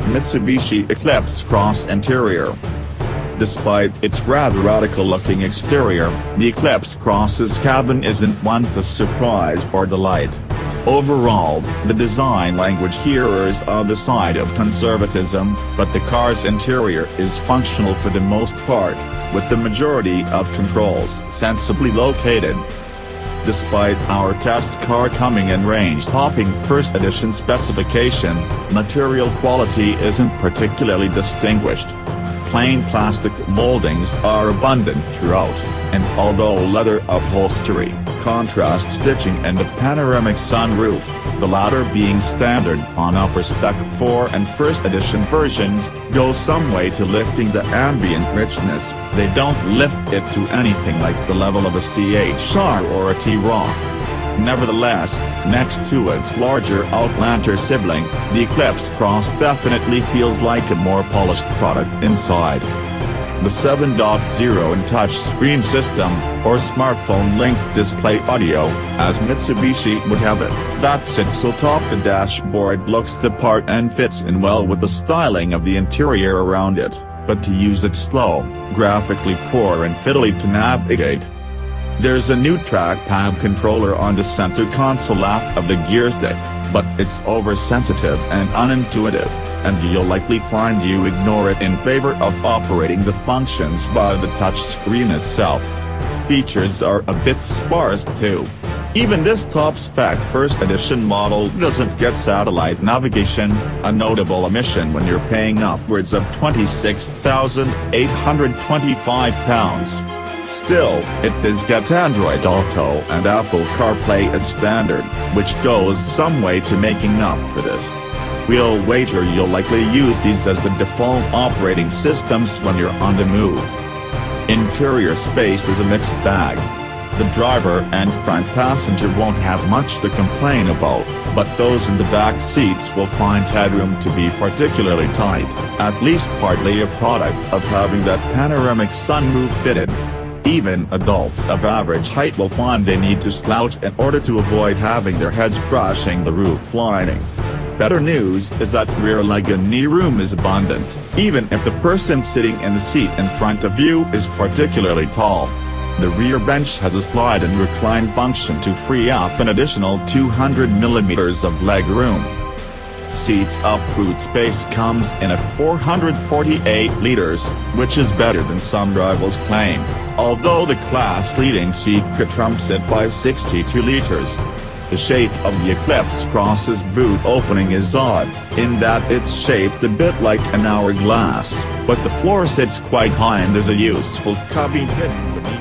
Mitsubishi Eclipse Cross interior. Despite its rather radical-looking exterior, the Eclipse Cross's cabin isn't one to surprise or delight. Overall, the design language here errs on the side of conservatism, but the car's interior is functional for the most part, with the majority of controls sensibly located. Despite our test car coming in range-topping first edition specification, material quality isn't particularly distinguished. Plain plastic moldings are abundant throughout, and although leather upholstery, contrast stitching and a panoramic sunroof, the latter being standard on upper-spec 4 and first edition versions, go some way to lifting the ambient richness, they don't lift it to anything like the level of a CHR or a T-Roc. Nevertheless, next to its larger Outlander sibling, the Eclipse Cross definitely feels like a more polished product inside. The 7.0-in touchscreen system, or smartphone-linked display audio, as Mitsubishi would have it, that sits atop the dashboard looks the part and fits in well with the styling of the interior around it, but to use it's slow, graphically poor and fiddly to navigate. There's a new trackpad controller on the center console aft of the gear stick, but it's oversensitive and unintuitive, and you'll likely find you ignore it in favor of operating the functions via the touchscreen itself. Features are a bit sparse too. Even this top-spec first edition model doesn't get satellite navigation, a notable omission when you're paying upwards of £26,825. Still, it does get Android Auto and Apple CarPlay as standard, which goes some way to making up for this. We'll wager you'll likely use these as the default operating systems when you're on the move. Interior space is a mixed bag. The driver and front passenger won't have much to complain about, but those in the back seats will find headroom to be particularly tight, at least partly a product of having that panoramic sunroof fitted. Even adults of average height will find they need to slouch in order to avoid having their heads brushing the roof lining. Better news is that rear leg and knee room is abundant, even if the person sitting in the seat in front of you is particularly tall. The rear bench has a slide and recline function to free up an additional 200 mm of leg room. Seats up boot space comes in at 448 liters, which is better than some rivals claim, although the class-leading Seeker trumps it by 62 liters. The shape of the Eclipse Cross's boot opening is odd, in that it's shaped a bit like an hourglass, but the floor sits quite high and there's a useful cubby hidden beneath it.